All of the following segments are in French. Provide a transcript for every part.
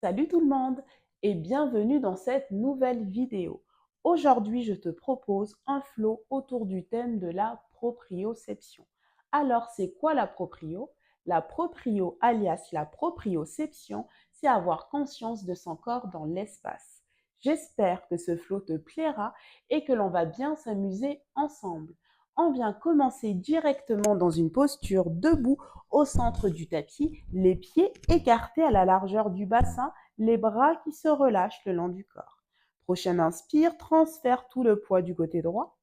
Salut tout le monde et bienvenue dans cette nouvelle vidéo. Aujourd'hui, je te propose un flow autour du thème de la proprioception. Alors, c'est quoi la proprio? La proprio, alias la proprioception, c'est avoir conscience de son corps dans l'espace. J'espère que ce flow te plaira et que l'on va bien s'amuser ensemble. On vient commencer directement dans une posture debout au centre du tapis, les pieds écartés à la largeur du bassin, les bras qui se relâchent le long du corps. Prochaine inspire, transfère tout le poids du côté droit.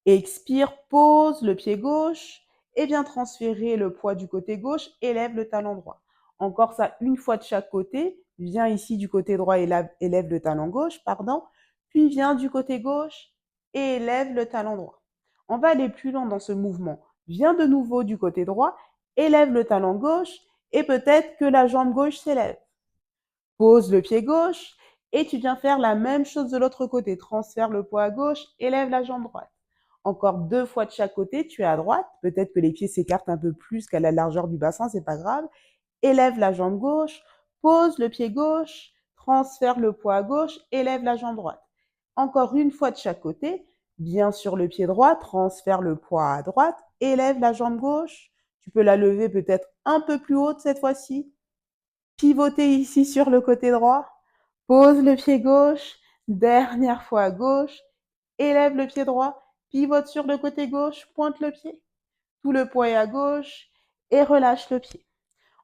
Expire, pose le pied gauche et viens transférer le poids du côté gauche, élève le talon droit. Encore ça, une fois de chaque côté. Viens ici du côté droit, élève le talon gauche, pardon. Puis viens du côté gauche et élève le talon droit. On va aller plus loin dans ce mouvement. Viens de nouveau du côté droit, élève le talon gauche et peut-être que la jambe gauche s'élève. Pose le pied gauche et tu viens faire la même chose de l'autre côté. Transfère le poids à gauche, élève la jambe droite. Encore 2 fois de chaque côté, tu es à droite. Peut-être que les pieds s'écartent un peu plus qu'à la largeur du bassin, c'est pas grave. Élève la jambe gauche, pose le pied gauche, transfère le poids à gauche, élève la jambe droite. Encore une fois de chaque côté, bien sur le pied droit, transfère le poids à droite, élève la jambe gauche. Tu peux la lever peut-être un peu plus haute cette fois-ci. Pivoter ici sur le côté droit, pose le pied gauche, dernière fois à gauche, élève le pied droit, pivote sur le côté gauche, pointe le pied, tout le poids est à gauche et relâche le pied.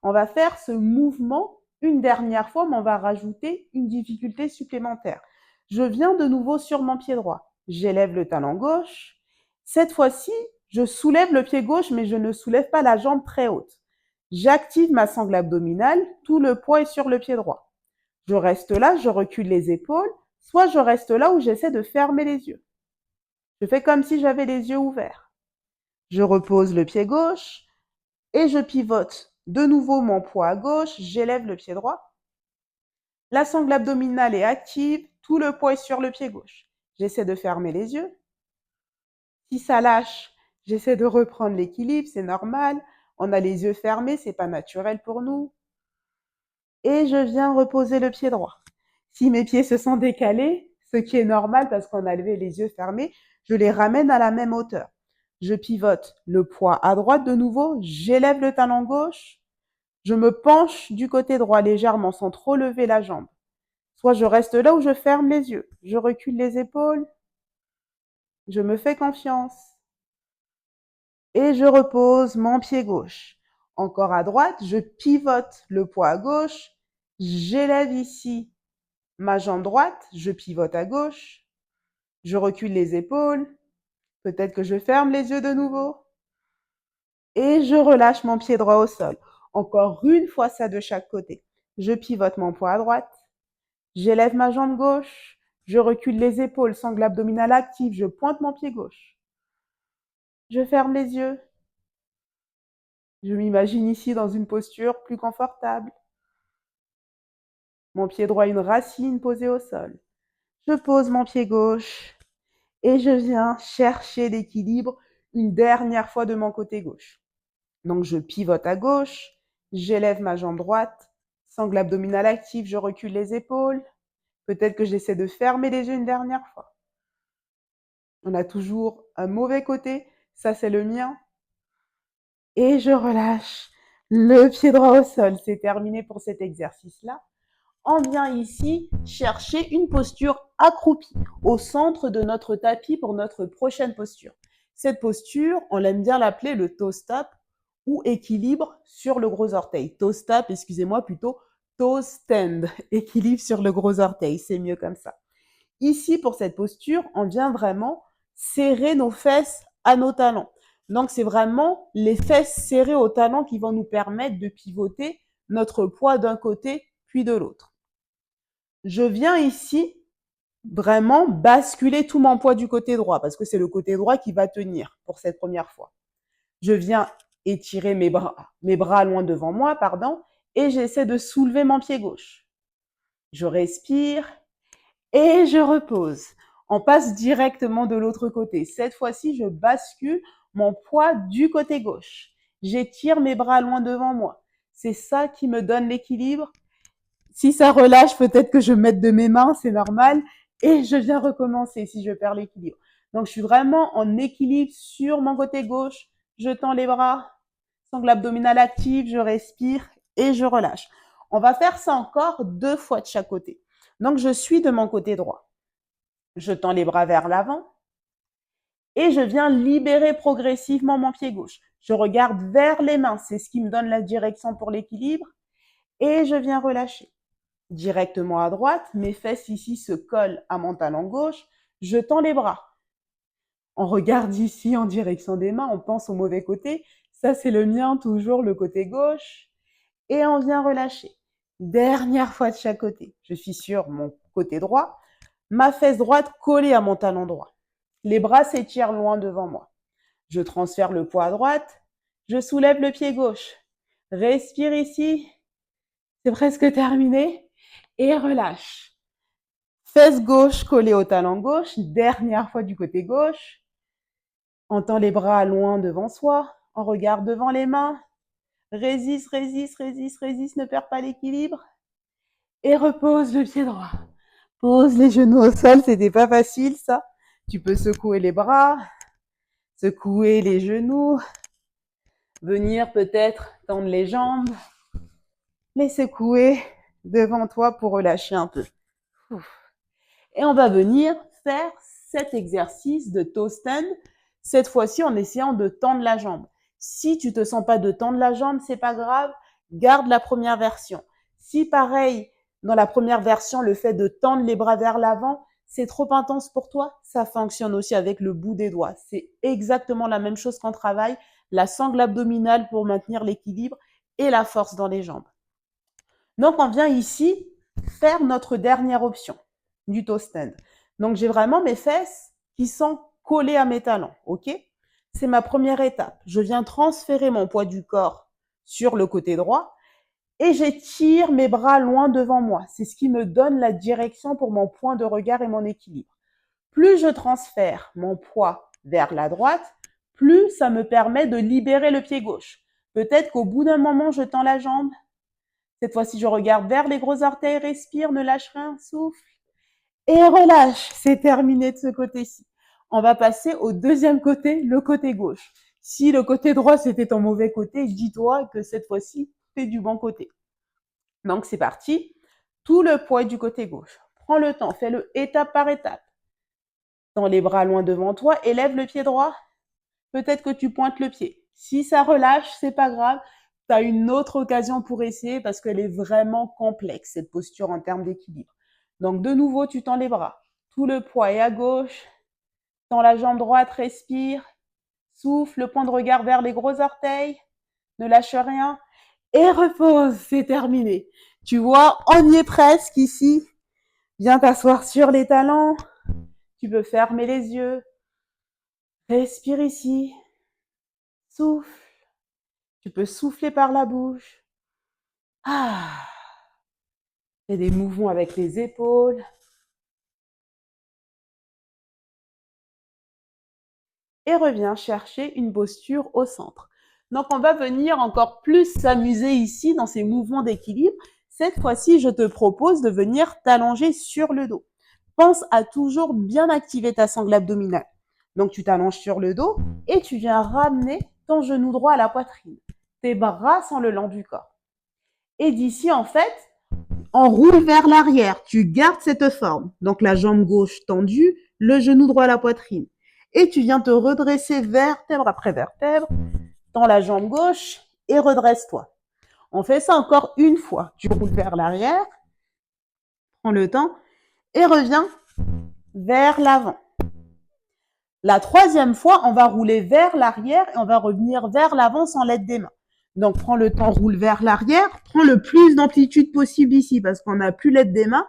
On va faire ce mouvement une dernière fois, mais on va rajouter une difficulté supplémentaire. Je viens de nouveau sur mon pied droit, j'élève le talon gauche. Cette fois-ci, je soulève le pied gauche, mais je ne soulève pas la jambe très haute. J'active ma sangle abdominale, tout le poids est sur le pied droit. Je reste là, je recule les épaules, soit je reste là où j'essaie de fermer les yeux. Je fais comme si j'avais les yeux ouverts. Je repose le pied gauche et je pivote de nouveau mon poids à gauche, j'élève le pied droit. La sangle abdominale est active, tout le poids est sur le pied gauche. J'essaie de fermer les yeux. Si ça lâche, j'essaie de reprendre l'équilibre, c'est normal. On a les yeux fermés, c'est pas naturel pour nous. Et je viens reposer le pied droit. Si mes pieds se sont décalés, ce qui est normal parce qu'on a levé les yeux fermés, je les ramène à la même hauteur. Je pivote le poids à droite de nouveau, j'élève le talon gauche, je me penche du côté droit légèrement sans trop lever la jambe. Soit je reste là où je ferme les yeux, je recule les épaules, je me fais confiance et je repose mon pied gauche. Encore à droite, je pivote le poids à gauche, j'élève ici ma jambe droite, je pivote à gauche, je recule les épaules, peut-être que je ferme les yeux de nouveau et je relâche mon pied droit au sol. Encore une fois ça de chaque côté. Je pivote mon poids à droite, j'élève ma jambe gauche, je recule les épaules, sangle abdominale active, je pointe mon pied gauche. Je ferme les yeux. Je m'imagine ici dans une posture plus confortable. Mon pied droit, une racine posée au sol. Je pose mon pied gauche et je viens chercher l'équilibre une dernière fois de mon côté gauche. Donc je pivote à gauche, j'élève ma jambe droite, sangle abdominale active, je recule les épaules. Peut-être que j'essaie de fermer les yeux une dernière fois. On a toujours un mauvais côté, ça c'est le mien. Et je relâche le pied droit au sol. C'est terminé pour cet exercice-là. On vient ici chercher une posture accroupie au centre de notre tapis pour notre prochaine posture. Cette posture, on aime bien l'appeler le toe tap ou équilibre sur le gros orteil. Toe tap, excusez-moi, plutôt toe stand, équilibre sur le gros orteil, c'est mieux comme ça. Ici, pour cette posture, on vient vraiment serrer nos fesses à nos talons. Donc, c'est vraiment les fesses serrées aux talons qui vont nous permettre de pivoter notre poids d'un côté puis de l'autre. Je viens ici vraiment basculer tout mon poids du côté droit parce que c'est le côté droit qui va tenir pour cette première fois. Je viens étirer mes bras loin devant moi, pardon, et j'essaie de soulever mon pied gauche. Je respire et je repose. On passe directement de l'autre côté. Cette fois-ci, je bascule mon poids du côté gauche. J'étire mes bras loin devant moi. C'est ça qui me donne l'équilibre. Si ça relâche, peut-être que je mette de mes mains, c'est normal. Et je viens recommencer si je perds l'équilibre. Donc, je suis vraiment en équilibre sur mon côté gauche. Je tends les bras, sangle abdominale active, je respire et je relâche. On va faire ça encore 2 fois de chaque côté. Donc, je suis de mon côté droit. Je tends les bras vers l'avant et je viens libérer progressivement mon pied gauche. Je regarde vers les mains, c'est ce qui me donne la direction pour l'équilibre et je viens relâcher. Directement à droite, mes fesses ici se collent à mon talon gauche, je tends les bras. On regarde ici en direction des mains, on pense au mauvais côté. Ça, c'est le mien, toujours le côté gauche. Et on vient relâcher. Dernière fois de chaque côté. Je suis sur mon côté droit. Ma fesse droite collée à mon talon droit. Les bras s'étirent loin devant moi. Je transfère le poids à droite. Je soulève le pied gauche. Respire ici. C'est presque terminé. Et relâche. Fesse gauche collée au talon gauche. Dernière fois du côté gauche. On tend les bras loin devant soi. On regarde devant les mains. Résiste, résiste, résiste, résiste. Ne perds pas l'équilibre. Et repose le pied droit. Pose les genoux au sol. C'était pas facile, ça. Tu peux secouer les bras, secouer les genoux, venir peut-être tendre les jambes, les secouer devant toi pour relâcher un peu. Et on va venir faire cet exercice de toe stand, cette fois-ci en essayant de tendre la jambe. Si tu te sens pas de tendre la jambe, c'est pas grave, garde la première version. Si pareil, dans la première version, le fait de tendre les bras vers l'avant, c'est trop intense pour toi, ça fonctionne aussi avec le bout des doigts. C'est exactement la même chose qu'on travaille, la sangle abdominale pour maintenir l'équilibre et la force dans les jambes. Donc, on vient ici faire notre dernière option du toe stand. Donc, j'ai vraiment mes fesses qui sont collées à mes talons, ok? C'est ma première étape. Je viens transférer mon poids du corps sur le côté droit et j'étire mes bras loin devant moi. C'est ce qui me donne la direction pour mon point de regard et mon équilibre. Plus je transfère mon poids vers la droite, plus ça me permet de libérer le pied gauche. Peut-être qu'au bout d'un moment, je tends la jambe. Cette fois-ci, je regarde vers les gros orteils, respire, ne lâche rien, souffle. Et relâche. C'est terminé de ce côté-ci. On va passer au deuxième côté, le côté gauche. Si le côté droit, c'était ton mauvais côté, dis-toi que cette fois-ci, t'es du bon côté. Donc, c'est parti. Tout le poids du côté gauche. Prends le temps, fais-le étape par étape. Tends les bras loin devant toi, élève le pied droit. Peut-être que tu pointes le pied. Si ça relâche, c'est pas grave. Tu as une autre occasion pour essayer parce qu'elle est vraiment complexe, cette posture en termes d'équilibre. Donc, de nouveau, tu tends les bras. Tout le poids est à gauche. Tends la jambe droite, respire. Souffle, le point de regard vers les gros orteils. Ne lâche rien. Et repose, c'est terminé. Tu vois, on y est presque ici. Viens t'asseoir sur les talons. Tu peux fermer les yeux. Respire ici. Souffle. Tu peux souffler par la bouche. Ah. Fais des mouvements avec les épaules. Et reviens chercher une posture au centre. Donc, on va venir encore plus s'amuser ici dans ces mouvements d'équilibre. Cette fois-ci, je te propose de venir t'allonger sur le dos. Pense à toujours bien activer ta sangle abdominale. Donc, tu t'allonges sur le dos et tu viens ramener ton genou droit à la poitrine. Tes bras sont le long du corps. Et d'ici, en fait, on roule vers l'arrière. Tu gardes cette forme. Donc, la jambe gauche tendue, le genou droit à la poitrine. Et tu viens te redresser vertèbre après vertèbre. Tends la jambe gauche et redresse-toi. On fait ça encore une fois. Tu roules vers l'arrière. Prends le temps et reviens vers l'avant. La troisième fois, on va rouler vers l'arrière et on va revenir vers l'avant sans l'aide des mains. Donc, prends le temps, roule vers l'arrière, prends le plus d'amplitude possible ici parce qu'on n'a plus l'aide des mains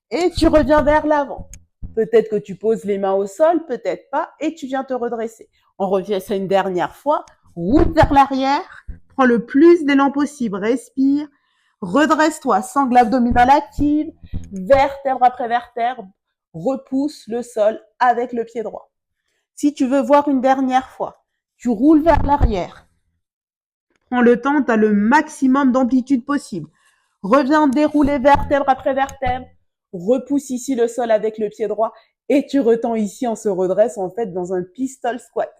et tu reviens vers l'avant. Peut-être que tu poses les mains au sol, peut-être pas, et tu viens te redresser. On revient ça une dernière fois, roule vers l'arrière, prends le plus d'élan possible, respire, redresse-toi, sangle abdominale active, vertèbre après vertèbre, repousse le sol avec le pied droit. Si tu veux voir une dernière fois, tu roules vers l'arrière. Prends le temps, tu as le maximum d'amplitude possible. Reviens dérouler vertèbre après vertèbre. Repousse ici le sol avec le pied droit et tu retends ici, on se redresse en fait dans un pistol squat.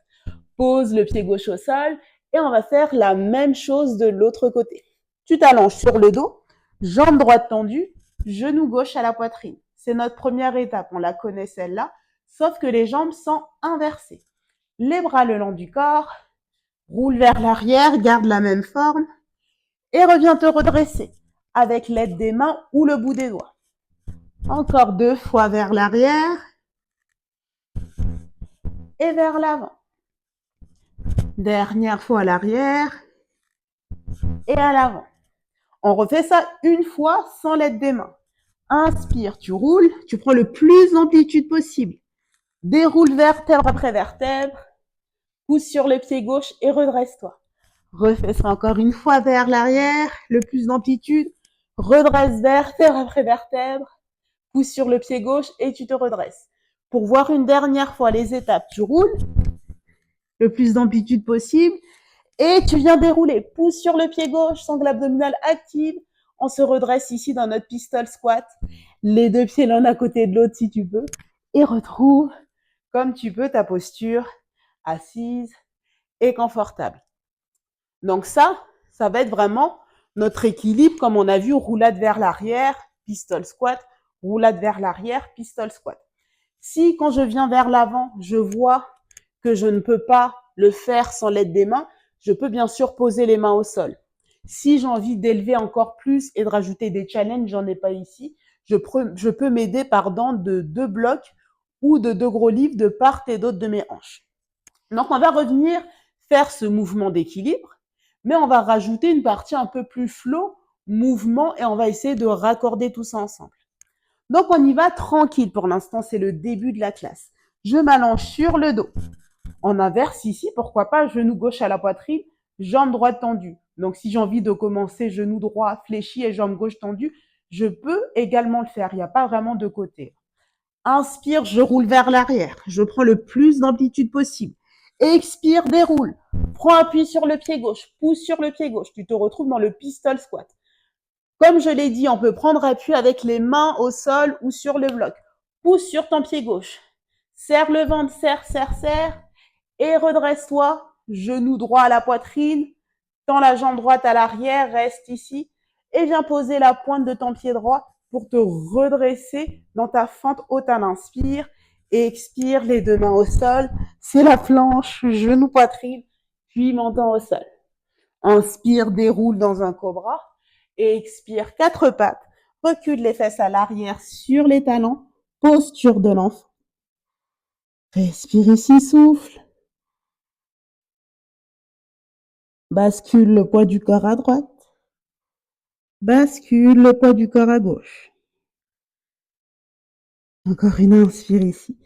Pose le pied gauche au sol et on va faire la même chose de l'autre côté. Tu t'allonges sur le dos, jambe droite tendue, genou gauche à la poitrine. C'est notre première étape, on la connaît celle-là, sauf que les jambes sont inversées. Les bras le long du corps, roule vers l'arrière, garde la même forme et reviens te redresser avec l'aide des mains ou le bout des doigts. Encore 2 fois vers l'arrière et vers l'avant. Dernière fois à l'arrière et à l'avant. On refait ça une fois sans l'aide des mains. Inspire, tu roules, tu prends le plus d'amplitude possible. Déroule vertèbre après vertèbre. Pousse sur le pied gauche et redresse-toi. Refais ça encore une fois vers l'arrière, le plus d'amplitude. Redresse vertèbre après vertèbre. Pousse sur le pied gauche et tu te redresses. Pour voir une dernière fois les étapes, tu roules le plus d'amplitude possible et tu viens dérouler. Pousse sur le pied gauche, sangle abdominale active. On se redresse ici dans notre pistol squat. Les 2 pieds l'un à côté de l'autre si tu peux. Et retrouve comme tu peux ta posture assise et confortable. Donc ça va être vraiment notre équilibre comme on a vu, roulade vers l'arrière, pistol squat, roulade vers l'arrière, pistol squat. Si quand je viens vers l'avant, je vois que je ne peux pas le faire sans l'aide des mains, je peux bien sûr poser les mains au sol. Si j'ai envie d'élever encore plus et de rajouter des challenges, j'en ai pas ici, je peux m'aider de 2 blocs ou de 2 gros livres de part et d'autre de mes hanches. Donc on va revenir faire ce mouvement d'équilibre, mais on va rajouter une partie un peu plus flow, mouvement, et on va essayer de raccorder tout ça ensemble. Donc on y va tranquille pour l'instant, c'est le début de la classe. Je m'allonge sur le dos. On inverse ici, pourquoi pas, genou gauche à la poitrine, jambe droite tendue. Donc si j'ai envie de commencer genou droit fléchi et jambe gauche tendue, je peux également le faire, il n'y a pas vraiment de côté. Inspire, je roule vers l'arrière, je prends le plus d'amplitude possible. Expire, déroule. Prends appui sur le pied gauche, pousse sur le pied gauche. Tu te retrouves dans le pistol squat. Comme je l'ai dit, on peut prendre appui avec les mains au sol ou sur le bloc. Pousse sur ton pied gauche. Serre le ventre, serre, serre, serre. Et redresse-toi. Genou droit à la poitrine. Tends la jambe droite à l'arrière, reste ici. Et viens poser la pointe de ton pied droit pour te redresser dans ta fente haute à l'inspire. Et expire, les 2 mains au sol. C'est la planche, genou, poitrine, puis menton au sol. Inspire, déroule dans un cobra. Et expire, 4 pattes. Recule les fesses à l'arrière sur les talons. Posture de l'enfant. Respire ici, souffle. Bascule le poids du corps à droite. Bascule le poids du corps à gauche. Encore une inspire ici.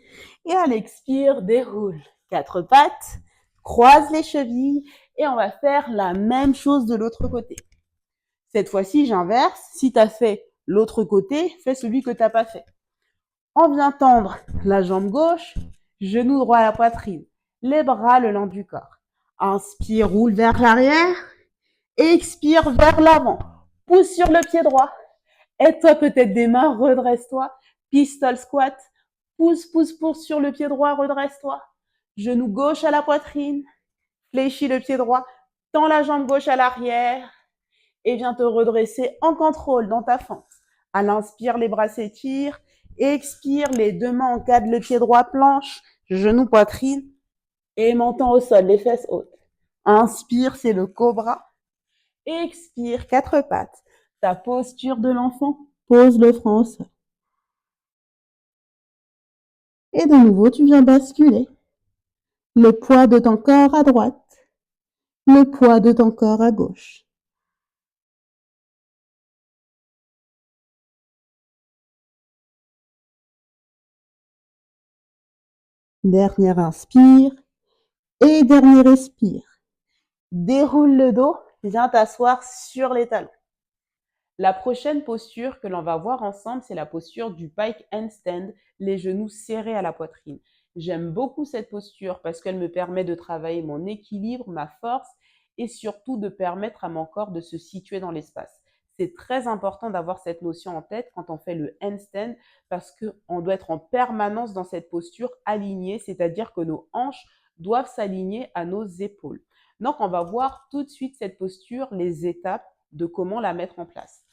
Et à l'expire, déroule. 4 pattes. Croise les chevilles. Et on va faire la même chose de l'autre côté. Cette fois-ci, j'inverse. Si tu as fait l'autre côté, fais celui que tu n'as pas fait. On vient tendre la jambe gauche, genou droit à la poitrine, les bras le long du corps. Inspire, roule vers l'arrière. Expire vers l'avant. Pousse sur le pied droit. Aide-toi peut-être des mains, redresse-toi. Pistol squat. Pousse, pousse, pousse sur le pied droit, redresse-toi. Genou gauche à la poitrine. Fléchis le pied droit. Tends la jambe gauche à l'arrière. Et viens te redresser en contrôle dans ta fente. À l'inspire, les bras s'étirent. Expire, les 2 mains encadrent le pied droit, planche, genou, poitrine. Et menton au sol, les fesses hautes. Inspire, c'est le cobra. Expire, 4 pattes. Ta posture de l'enfant, pose le front au sol. Et de nouveau, tu viens basculer. Le poids de ton corps à droite, le poids de ton corps à gauche. Dernière inspire et dernier expire. Déroule le dos, viens t'asseoir sur les talons. La prochaine posture que l'on va voir ensemble, c'est la posture du pike handstand, les genoux serrés à la poitrine. J'aime beaucoup cette posture parce qu'elle me permet de travailler mon équilibre, ma force et surtout de permettre à mon corps de se situer dans l'espace. C'est très important d'avoir cette notion en tête quand on fait le handstand parce qu'on doit être en permanence dans cette posture alignée, c'est-à-dire que nos hanches doivent s'aligner à nos épaules. Donc, on va voir tout de suite cette posture, les étapes de comment la mettre en place.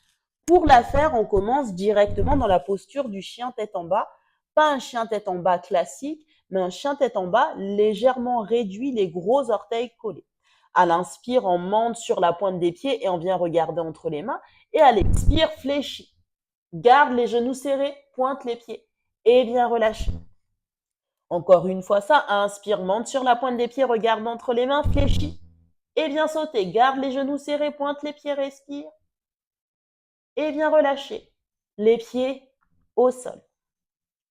Pour la faire, on commence directement dans la posture du chien tête en bas. Pas un chien tête en bas classique, mais un chien tête en bas légèrement réduit, les gros orteils collés. À l'inspire, on monte sur la pointe des pieds et on vient regarder entre les mains. Et à l'expire, fléchit. Garde les genoux serrés, pointe les pieds et viens relâcher. Encore une fois ça, inspire, monte sur la pointe des pieds, regarde entre les mains, fléchis et viens sauter. Garde les genoux serrés, pointe les pieds, respire et viens relâcher les pieds au sol.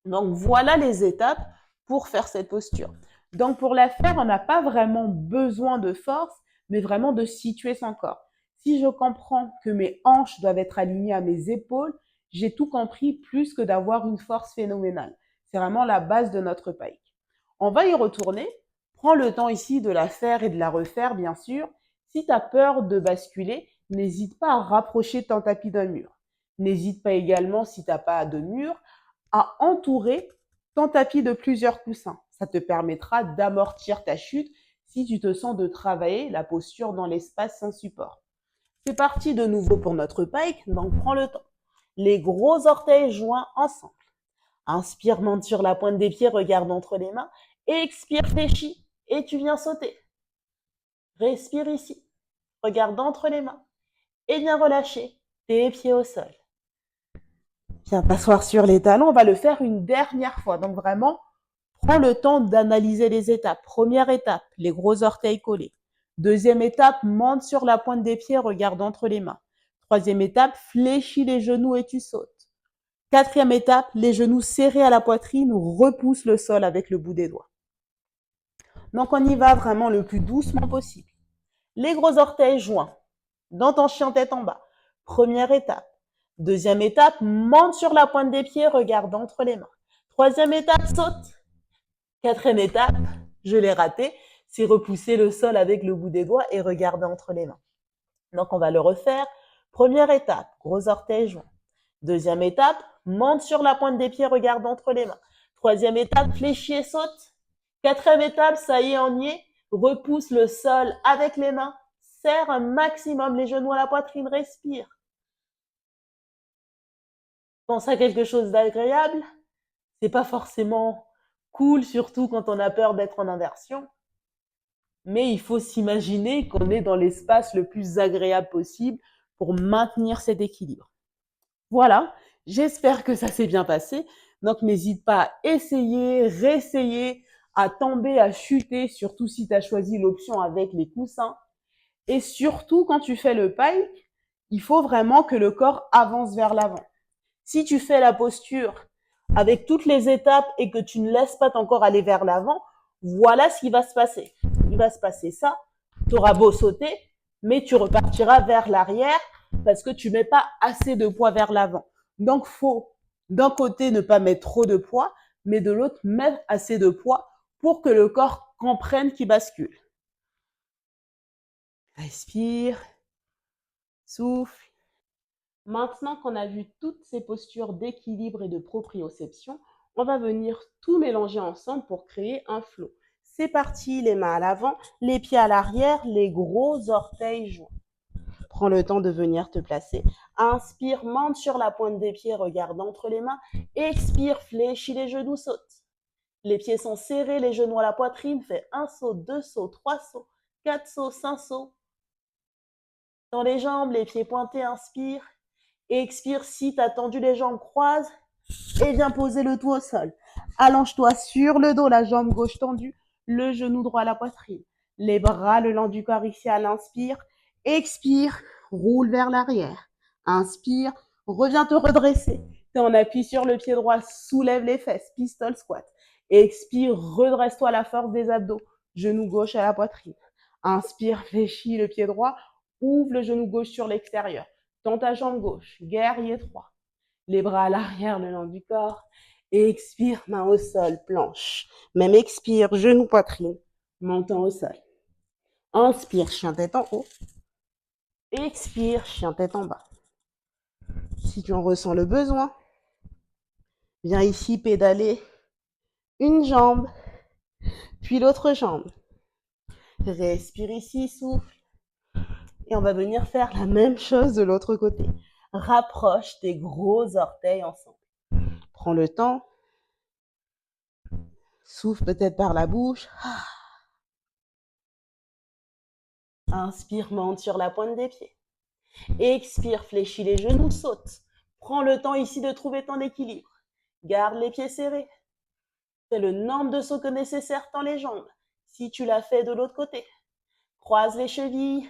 Donc voilà les étapes pour faire cette posture. Donc pour la faire, on n'a pas vraiment besoin de force, mais vraiment de situer son corps. Si je comprends que mes hanches doivent être alignées à mes épaules, j'ai tout compris plus que d'avoir une force phénoménale. C'est vraiment la base de notre pike. On va y retourner. Prends le temps ici de la faire et de la refaire, bien sûr. Si tu as peur de basculer, n'hésite pas à rapprocher ton tapis d'un mur. N'hésite pas également, si tu n'as pas de mur, à entourer ton tapis de plusieurs coussins. Ça te permettra d'amortir ta chute si tu te sens de travailler la posture dans l'espace sans support. C'est parti de nouveau pour notre pike, donc prends le temps. Les gros orteils joints ensemble. Inspire, monte sur la pointe des pieds, regarde entre les mains. Expire, fléchis et tu viens sauter. Respire ici, regarde entre les mains et viens relâcher tes pieds au sol. Viens t'asseoir sur les talons, on va le faire une dernière fois. Donc vraiment, prends le temps d'analyser les étapes. Première étape, les gros orteils collés. Deuxième étape, monte sur la pointe des pieds, regarde entre les mains. Troisième étape, fléchis les genoux et tu sautes. Quatrième étape, les genoux serrés à la poitrine, repousse le sol avec le bout des doigts. Donc on y va vraiment le plus doucement possible. Les gros orteils joints dans ton chien tête en bas. Première étape. Deuxième étape, monte sur la pointe des pieds, regarde entre les mains. Troisième étape, saute. Quatrième étape, je l'ai raté, c'est repousser le sol avec le bout des doigts et regarder entre les mains. Donc on va le refaire. Première étape, gros orteils joints. Deuxième étape, monte sur la pointe des pieds, regarde entre les mains. Troisième étape, fléchis et saute. Quatrième étape, ça y est, on y est. Repousse le sol avec les mains. Serre un maximum les genoux à la poitrine, respire. Pense à quelque chose d'agréable. C'est pas forcément cool, surtout quand on a peur d'être en inversion. Mais il faut s'imaginer qu'on est dans l'espace le plus agréable possible pour maintenir cet équilibre. Voilà, j'espère que ça s'est bien passé. Donc n'hésite pas à essayer, réessayer, à tomber, à chuter, surtout si tu as choisi l'option avec les coussins. Et surtout, quand tu fais le pike, il faut vraiment que le corps avance vers l'avant. Si tu fais la posture avec toutes les étapes et que tu ne laisses pas ton corps aller vers l'avant, voilà ce qui va se passer. Il va se passer ça, tu auras beau sauter, mais tu repartiras vers l'arrière parce que tu mets pas assez de poids vers l'avant. Donc, faut d'un côté ne pas mettre trop de poids, mais de l'autre mettre assez de poids pour que le corps comprenne qu'il bascule. Respire, souffle. Maintenant qu'on a vu toutes ces postures d'équilibre et de proprioception, on va venir tout mélanger ensemble pour créer un flow. C'est parti, les mains à l'avant, les pieds à l'arrière, les gros orteils joints. Prends le temps de venir te placer. Inspire, monte sur la pointe des pieds, regarde entre les mains. Expire, fléchis les genoux, saute. Les pieds sont serrés, les genoux à la poitrine. Fais un saut, deux sauts, trois sauts, quatre sauts, cinq sauts. Dans les jambes, les pieds pointés, inspire. Expire, si tu as tendu les jambes, croise. Et viens poser le tout au sol. Allonge-toi sur le dos, la jambe gauche tendue, le genou droit à la poitrine. Les bras le long du corps ici à l'inspire. Expire, roule vers l'arrière. Inspire, reviens te redresser. Tu es en appui sur le pied droit, soulève les fesses, pistol squat. Expire, redresse-toi à la force des abdos. Genou gauche à la poitrine. Inspire, fléchis le pied droit, ouvre le genou gauche sur l'extérieur. Tends ta jambe gauche, guerrier 3. Les bras à l'arrière le long du corps. Expire, main au sol, planche. Même expire, genou, poitrine, montant au sol. Inspire, chien tête en haut. Expire, chien tête en bas. si tu en ressens le besoin. Viens ici pédaler une jambe, puis l'autre jambe. Respire ici, souffle. Et on va venir faire la même chose de l'autre côté. Rapproche tes gros orteils ensemble. Prends le temps. Souffle peut-être par la bouche. Inspire, monte sur la pointe des pieds. Expire, fléchis les genoux, saute. Prends le temps ici de trouver ton équilibre. Garde les pieds serrés. Fais le nombre de sauts que nécessaire dans les jambes. Si tu l'as fait de l'autre côté. Croise les chevilles.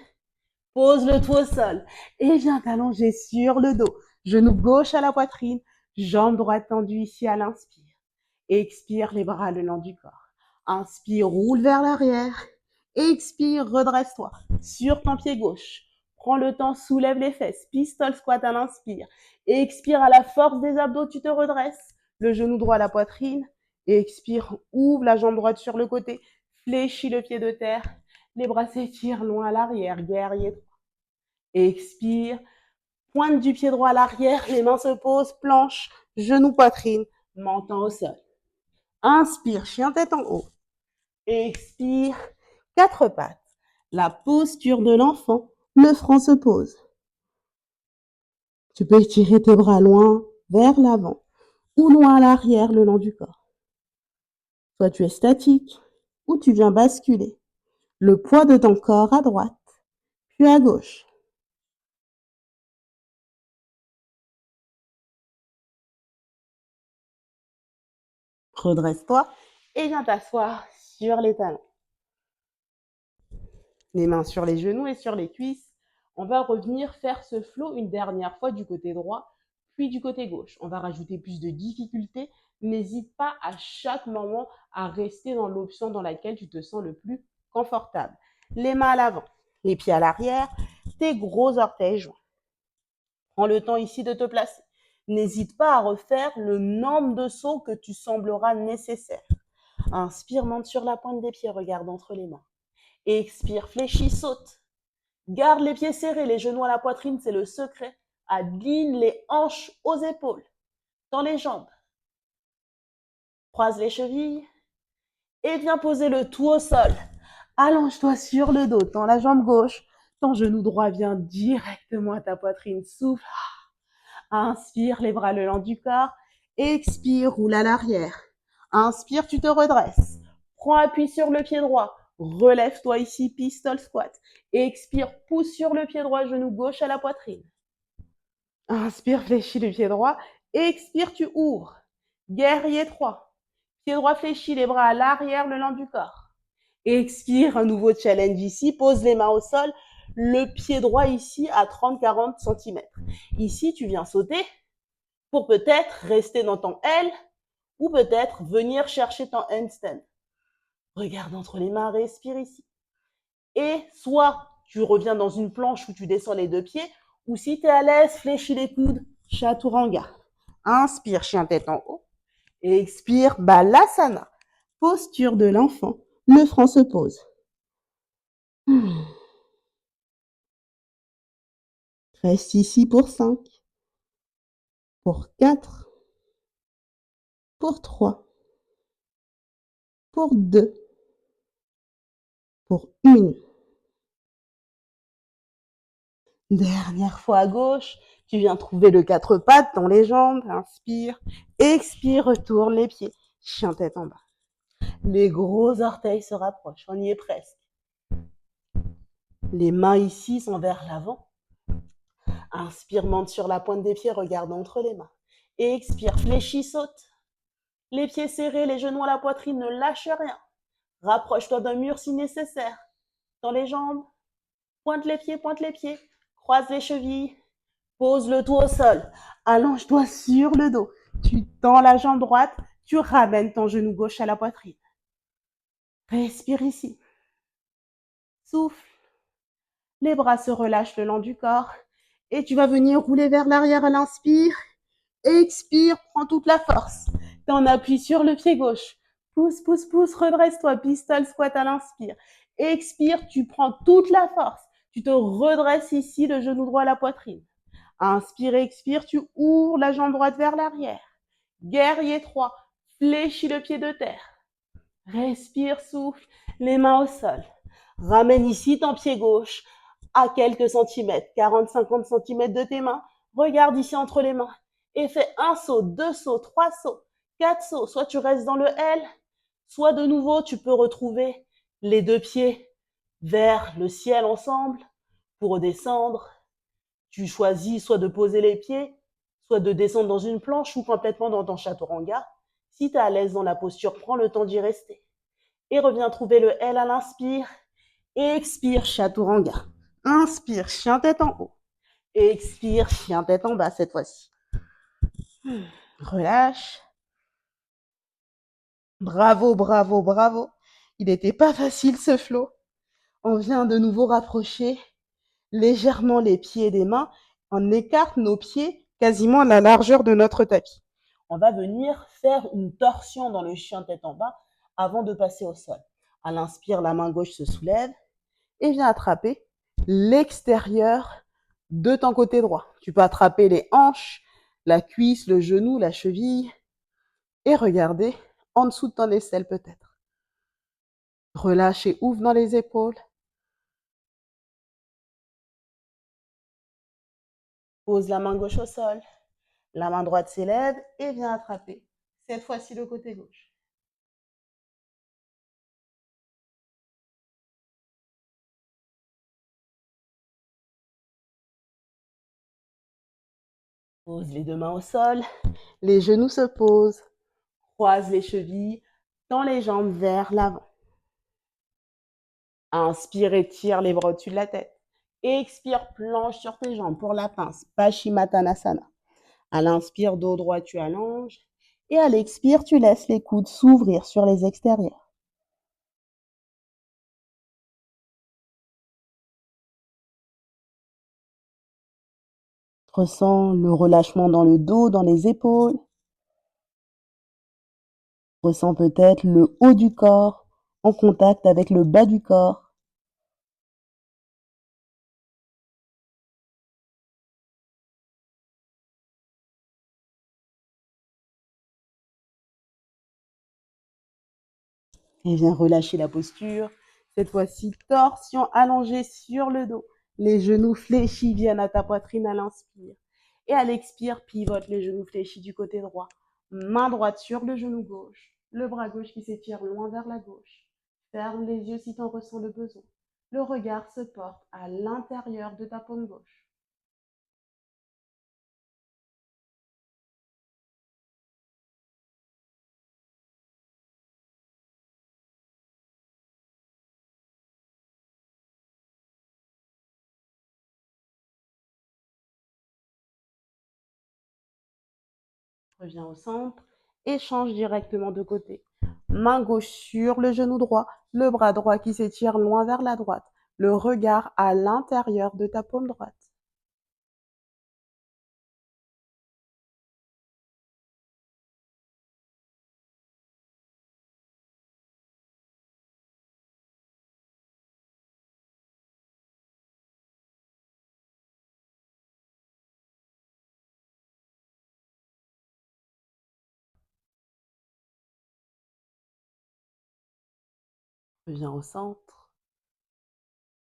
Pose le tout au sol. Et viens t'allonger sur le dos. Genou gauche à la poitrine. Jambe droite tendue ici à l'inspire. Expire, les bras le long du corps. Inspire, roule vers l'arrière. Expire, redresse-toi sur ton pied gauche. Prends le temps, soulève les fesses. Pistol squat à l'inspire. Expire, à la force des abdos, tu te redresses. Le genou droit à la poitrine. Expire, ouvre la jambe droite sur le côté. Fléchis le pied de terre. Les bras s'étirent loin à l'arrière. Guerrier droit. Expire. Pointe du pied droit à l'arrière. Les mains se posent. Planche, genou, poitrine. Menton au sol. Inspire, chien tête en haut. Expire, quatre pattes. La posture de l'enfant, le front se pose. Tu peux étirer tes bras loin vers l'avant ou loin à l'arrière le long du corps. Soit tu es statique ou tu viens basculer. Le poids de ton corps à droite, puis à gauche. Redresse-toi et viens t'asseoir sur les talons. Les mains sur les genoux et sur les cuisses. On va revenir faire ce flow une dernière fois du côté droit, puis du côté gauche. On va rajouter plus de difficultés. N'hésite pas à chaque moment à rester dans l'option dans laquelle tu te sens le plus confortable. Les mains à l'avant, les pieds à l'arrière, tes gros orteils joints. Prends le temps ici de te placer. N'hésite pas à refaire le nombre de sauts que tu sembleras nécessaire. Inspire, monte sur la pointe des pieds, regarde entre les mains. Expire, fléchis, saute. Garde les pieds serrés, les genoux à la poitrine, c'est le secret. Aligne les hanches aux épaules, dans les jambes. Croise les chevilles et viens poser le tout au sol. Allonge-toi sur le dos, tends la jambe gauche. Ton genou droit vient directement à ta poitrine. Souffle. Inspire, les bras le long du corps. Expire, roule à l'arrière. Inspire, tu te redresses. Prends appui sur le pied droit. Relève-toi ici, pistol squat. Expire, pousse sur le pied droit, genou gauche à la poitrine. Inspire, fléchis le pied droit. Expire, tu ouvres. Guerrier 3. Pied droit fléchi, les bras à l'arrière le long du corps. Expire, un nouveau challenge ici. Pose les mains au sol. Le pied droit ici à 30-40 cm. Ici, tu viens sauter pour peut-être rester dans ton L ou peut-être venir chercher ton handstand. Regarde entre les mains, respire ici. Et soit tu reviens dans une planche où tu descends les deux pieds, ou si tu es à l'aise, fléchis les coudes, chaturanga. Inspire, chien tête en haut. Et expire, balasana. Posture de l'enfant. Le front se pose. Reste ici pour 5, pour 4, pour 3, pour 2, pour 1. Dernière fois à gauche, tu viens trouver le quatre pattes dans les jambes. Inspire, expire, retourne les pieds. Chien tête en bas. Les gros orteils se rapprochent, on y est presque. Les mains ici sont vers l'avant. Inspire, monte sur la pointe des pieds, regarde entre les mains. Expire, fléchis, saute. Les pieds serrés, les genoux à la poitrine, ne lâche rien. Rapproche-toi d'un mur si nécessaire. Dans les jambes, pointe les pieds, croise les chevilles, pose le tout au sol. Allonge-toi sur le dos. Tu tends la jambe droite, tu ramènes ton genou gauche à la poitrine. Respire ici. Souffle. Les bras se relâchent le long du corps et tu vas venir rouler vers l'arrière à l'inspire. Expire, prends toute la force. T'en appuies sur le pied gauche. Pousse, pousse, pousse, redresse-toi. Pistol squat à l'inspire. Expire, tu prends toute la force. Tu te redresses ici, le genou droit à la poitrine. Inspire, expire, tu ouvres la jambe droite vers l'arrière. Guerrier 3, fléchis le pied de terre. Respire, souffle, les mains au sol. Ramène ici ton pied gauche à quelques centimètres, 40-50 centimètres de tes mains. Regarde ici entre les mains et fais un saut, deux sauts, trois sauts, quatre sauts. Soit tu restes dans le L, soit de nouveau tu peux retrouver les deux pieds vers le ciel ensemble pour redescendre. Tu choisis soit de poser les pieds, soit de descendre dans une planche ou complètement dans ton chaturanga. Si tu es à l'aise dans la posture, prends le temps d'y rester. Et reviens trouver le L à l'inspire. Expire, chaturanga. Inspire, chien tête en haut. Expire, chien tête en bas cette fois-ci. Relâche. Bravo, bravo, bravo. Il n'était pas facile ce flow. On vient de nouveau rapprocher légèrement les pieds des mains. On écarte nos pieds quasiment à la largeur de notre tapis. On va venir faire une torsion dans le chien tête en bas avant de passer au sol. À l'inspire, la main gauche se soulève et vient attraper l'extérieur de ton côté droit. Tu peux attraper les hanches, la cuisse, le genou, la cheville et regarder en dessous de ton aisselle peut-être. Relâche et ouvre dans les épaules. Pose la main gauche au sol. La main droite s'élève et vient attraper. Cette fois-ci le côté gauche. Pose les deux mains au sol. Les genoux se posent. Croise les chevilles. Tends les jambes vers l'avant. Inspire et tire les bras au-dessus de la tête. Expire, planche sur tes jambes pour la pince. Paschimottanasana. À l'inspire, dos droit, tu allonges. Et à l'expire, tu laisses les coudes s'ouvrir sur les extérieurs. Ressens le relâchement dans le dos, dans les épaules. Ressens peut-être le haut du corps en contact avec le bas du corps. Et viens relâcher la posture. Cette fois-ci, torsion allongée sur le dos. Les genoux fléchis viennent à ta poitrine à l'inspire. Et à l'expire, pivote les genoux fléchis du côté droit. Main droite sur le genou gauche. Le bras gauche qui s'étire loin vers la gauche. Ferme les yeux si tu en ressens le besoin. Le regard se porte à l'intérieur de ta paume gauche. Reviens au centre et change directement de côté. Main gauche sur le genou droit, le bras droit qui s'étire loin vers la droite, le regard à l'intérieur de ta paume droite. Reviens au centre.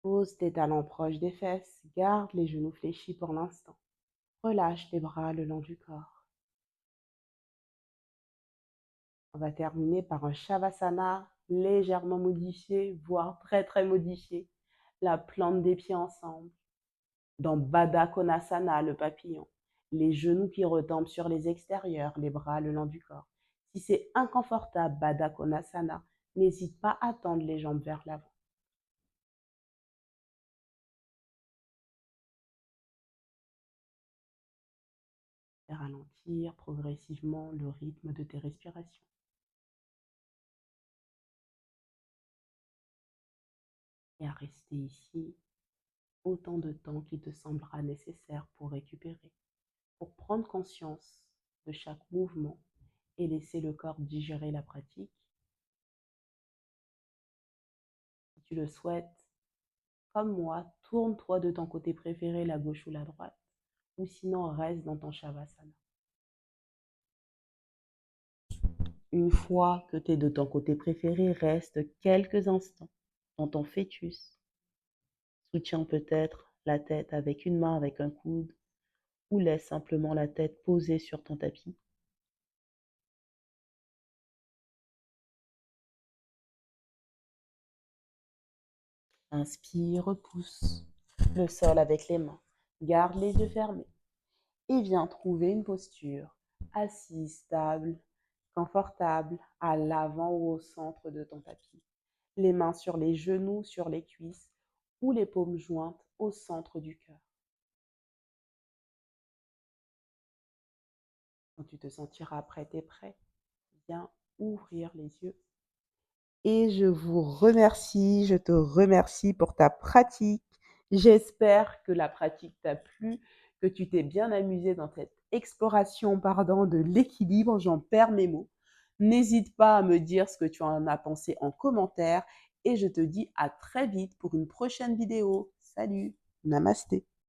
Pose tes talons proches des fesses. Garde les genoux fléchis pour l'instant. Relâche tes bras le long du corps. On va terminer par un Shavasana légèrement modifié, voire très très modifié. La plante des pieds ensemble. Dans Baddha Konasana, le papillon. Les genoux qui retombent sur les extérieurs, les bras le long du corps. Si c'est inconfortable, Baddha Konasana, n'hésite pas à tendre les jambes vers l'avant. Et ralentir progressivement le rythme de tes respirations. Et à rester ici autant de temps qu'il te semblera nécessaire pour récupérer, pour prendre conscience de chaque mouvement et laisser le corps digérer la pratique. Si tu le souhaites, comme moi, tourne-toi de ton côté préféré, la gauche ou la droite. ou sinon reste dans ton Shavasana. Une fois que tu es de ton côté préféré, reste quelques instants dans ton fœtus. Soutiens peut-être la tête avec une main, avec un coude, ou laisse simplement la tête posée sur ton tapis. Inspire, repousse le sol avec les mains. Garde les yeux fermés et viens trouver une posture assise, stable, confortable, à l'avant ou au centre de ton tapis. Les mains sur les genoux, sur les cuisses ou les paumes jointes au centre du cœur. Quand tu te sentiras prête et prêt, viens ouvrir les yeux. Et je te remercie pour ta pratique. J'espère que la pratique t'a plu, que tu t'es bien amusé dans cette exploration, de l'équilibre, j'en perds mes mots. N'hésite pas à me dire ce que tu en as pensé en commentaire et je te dis à très vite pour une prochaine vidéo. Salut, namasté.